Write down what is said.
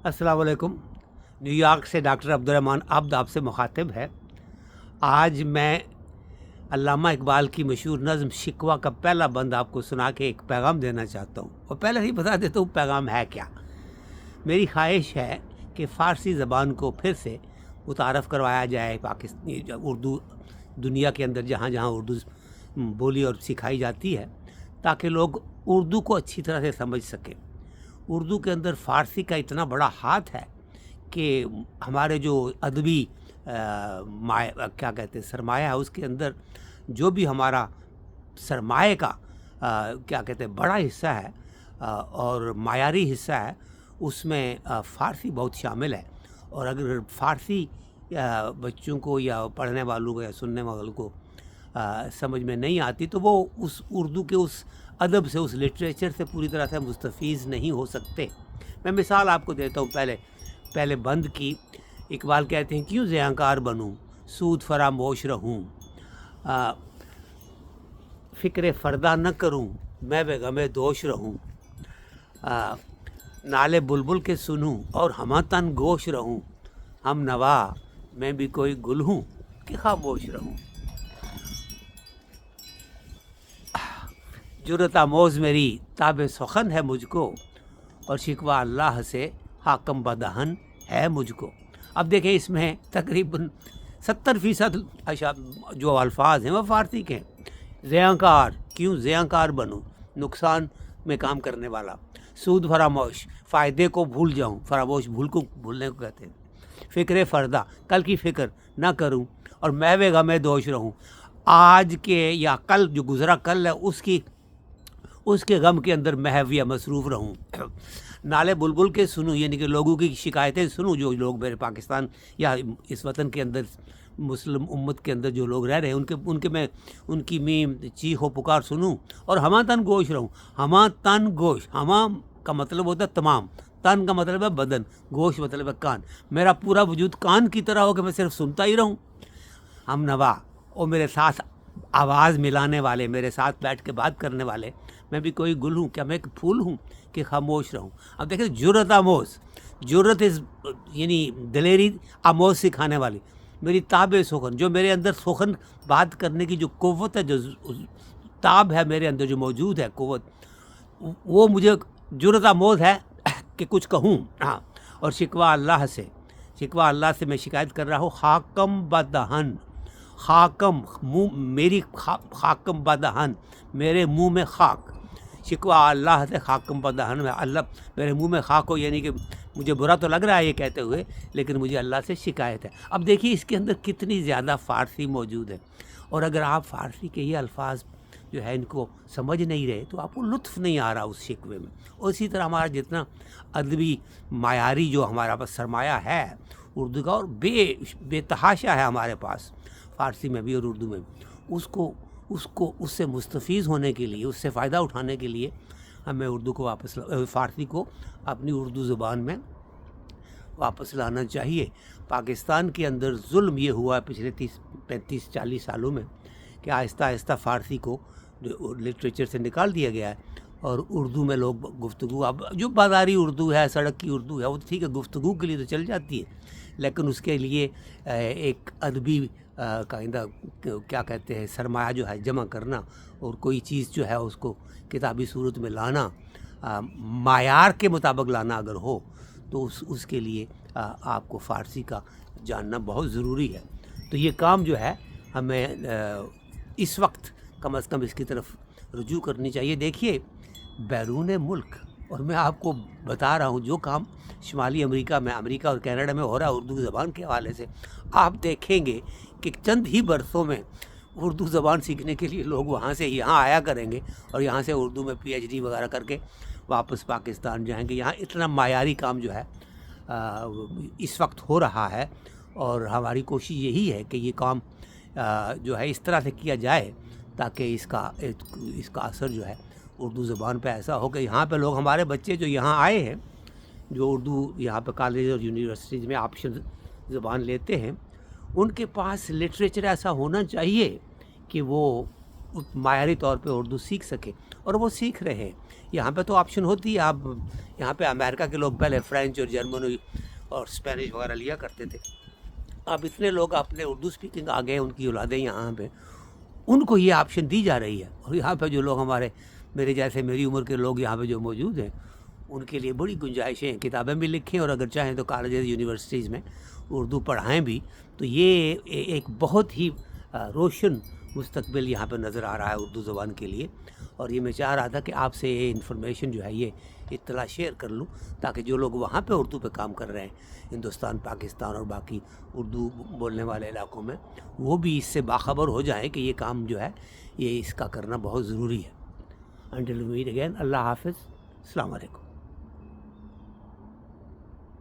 अस्सलाम वालेकुम। न्यूयॉर्क से डॉक्टर अब्दुर्रहमान अब्द आपसे मुखातिब है। आज मैं अल्लामा इकबाल की मशहूर नज़्म शिकवा का पहला बंद आपको सुना के एक पैगाम देना चाहता हूँ, और पहले ही बता देता हूँ पैगाम है क्या। मेरी ख्वाहिश है कि फ़ारसी ज़बान को फिर से मुतारफ़ करवाया जाए पाकिस्तानी उर्दू दुनिया के अंदर, जहाँ जहाँ उर्दू बोली और सिखाई जाती है, ताकि लोग उर्दू को अच्छी तरह से समझ सकें। उर्दू के अंदर फ़ारसी का इतना बड़ा हाथ है कि हमारे जो अदबी क्या कहते हैं सरमाया है, उसके अंदर जो भी हमारा सरमाए का क्या कहते हैं बड़ा हिस्सा है और मायारी हिस्सा है, उसमें फ़ारसी बहुत शामिल है। और अगर फ़ारसी बच्चों को या पढ़ने वालों को या सुनने वालों को समझ में नहीं आती, तो वो उस उर्दू के उस अदब से, उस लिटरेचर से पूरी तरह से मुस्तफ़ीज़ नहीं हो सकते। मैं मिसाल आपको देता हूँ पहले बंद की। इकबाल कहते हैं, क्यों ज़ियांकार बनूँ, सूद फरामोश रहूँ, फ़िक्र फ़रदा न करूँ, मैं बेगमे दोष रहूँ, नाले बुलबुल के सुनूँ और हमा तन गोश रहूँ, हम नवा मैं भी कोई गुल हूँ कि खामोश रहूँ। जुर्रत आमोज़ मेरी ताबे सुखन है मुझको, और शिकवा अल्लाह से हाकम बदहन है मुझको। अब देखें, इसमें तकरीबन 70% जो अल्फाज हैं वो फ़ारसी के हैं। ज़ियांकार, क्यों ज़ियांकार बनूँ, नुकसान में काम करने वाला। सूद फरामोश, फ़ायदे को भूल जाऊँ, फरामोश भूलने को कहते हैं। फ़िक्र फ़रदा, कल की फ़िक्र ना करूँ, और महवे गमे दोष रहूँ, आज के या कल जो गुज़रा कल है उसके गम के अंदर महव या मसरूफ़ रहूँ। नाले बुलबुल के सुनूँ, यानी कि लोगों की शिकायतें सुनूँ, जो लोग मेरे पाकिस्तान या इस वतन के अंदर मुस्लिम उम्मत के अंदर जो लोग रह रहे हैं उनके मैं उनकी मैं चीख व पुकार सुनूँ, और हमा तन गोश रहूँ। हमा तन गोश, हमा का मतलब होता है तमाम, तन का मतलब है बदन, गोश मतलब है कान। मेरा पूरा वजूद कान की तरह हो कि मैं सिर्फ सुनता ही रहूँ। हम नवा, और मेरे साथ आवाज़ मिलाने वाले, मेरे साथ बैठ के बात करने वाले, मैं भी कोई गुल हूँ, क्या मैं एक फूल हूँ कि खामोश रहूँ। अब देखिए, जुर्रत आमोज़, जुर्रत यानी दिलेरी, आमोज़ सिखाने वाली। मेरी ताब सुखन, जो मेरे अंदर सुखन बात करने की जो क़ुव्वत है, जो ताब है मेरे अंदर जो मौजूद है क़ुव्वत, वो मुझे जुर्रत आमोज़ है कि कुछ कहूँ। हाँ, और शिकवा अल्लाह से मैं शिकायत कर रहा हूँ। हाकम बदहन, खाकम मुँह मेरी, खाकम बदहन मेरे मुंह में खाक। शिकवा अल्लाह से खाकम बदहन में, अल्लाह मेरे मुंह में खाक हो, यानी कि मुझे बुरा तो लग रहा है ये कहते हुए, लेकिन मुझे अल्लाह से शिकायत है। अब देखिए इसके अंदर कितनी ज़्यादा फ़ारसी मौजूद है। और अगर आप फ़ारसी के ये अल्फाज जो है इनको समझ नहीं रहे, तो आपको लुत्फ़ नहीं आ रहा उस शिकवे में। और इसी तरह हमारा जितना अदबी मायारी जो हमारा पास सरमाया है उर्दू का, और बेतहाशा है हमारे पास फ़ारसी में भी और उर्दू में भी, उससे मुस्तफ़ीज़ होने के लिए, उससे फ़ायदा उठाने के लिए हमें उर्दू को वापस, फ़ारसी को अपनी उर्दू ज़ुबान में वापस लाना चाहिए। पाकिस्तान के अंदर जुल्म ये हुआ है पिछले 35-40 सालों में कि आहिस्ता आहिस्ता फ़ारसी को लिटरेचर से निकाल दिया गया है, और उर्दू में लोग गुफ्तगू, अब जो बाज़ारी उर्दू है, सड़क की उर्दू है, वो ठीक है, गुफ्तगू के लिए तो चल जाती है, लेकिन उसके लिए एक अदबी काइंदा क्या कहते हैं सरमाया जो है जमा करना, और कोई चीज़ जो है उसको किताबी सूरत में लाना, मायार के मुताबिक लाना अगर हो, तो उसके लिए आपको फ़ारसी का जानना बहुत ज़रूरी है। तो ये काम जो है हमें इस वक्त कम अज़ कम इसकी तरफ रुजू करनी चाहिए। देखिए, बैरून मुल्क, और मैं आपको बता रहा हूँ जो काम शुमाली अमेरिका और कनाडा में हो रहा है उर्दू ज़बान के हवाले से, आप देखेंगे कि चंद ही बरसों में उर्दू ज़बान सीखने के लिए लोग वहाँ से यहाँ आया करेंगे, और यहाँ से उर्दू में PhD वगैरह करके वापस पाकिस्तान जाएंगे। यहाँ इतना मायारी काम जो है इस वक्त हो रहा है, और हमारी कोशिश यही है कि ये काम जो है इस तरह से किया जाए ताकि इसका असर जो है उर्दू ज़बान पे ऐसा हो कि यहाँ पे लोग, हमारे बच्चे जो यहाँ आए हैं, जो उर्दू यहाँ पे कॉलेज और यूनिवर्सिटीज़ में ऑप्शन ज़बान लेते हैं, उनके पास लिटरेचर ऐसा होना चाहिए कि वो मायारी तौर पे उर्दू सीख सके, और वो सीख रहे हैं। یہاں پہ تو آپشن ہوتی ہے. آپ یہاں پہ امریکہ کے لوگ پہلے فرینچ اور جرمن اور اسپینش وغیرہ لیا کرتے تھے. اب اتنے لوگ اپنے اردو اسپیکنگ آ گئے, ان کی اولادیں یہاں پہ, ان کو یہ آپشن دی جا رہی ہے. اور یہاں پہ جو لوگ ہمارے میرے جیسے میری عمر کے لوگ یہاں پہ جو موجود ہیں, ان کے لیے بڑی گنجائشیں ہیں. کتابیں بھی لکھیں اور اگر چاہیں تو کالجز یونیورسٹیز میں اردو پڑھائیں بھی. تو یہ ایک بہت ہی روشن مستقبل یہاں پہ نظر آ رہا ہے اردو زبان کے لیے. اور یہ میں چاہ رہا تھا کہ آپ سے یہ انفارمیشن جو ہے یہ اطلاع شیئر کر لوں, تاکہ جو لوگ وہاں پہ اردو پہ کام کر رہے ہیں ہندوستان, پاکستان اور باقی اردو بولنے والے علاقوں میں, وہ بھی اس سے باخبر ہو جائیں کہ یہ کام جو ہے یہ اس کا کرنا بہت ضروری ہے. انٹل وی میٹ اگین, اللہ حافظ, السلام علیکم.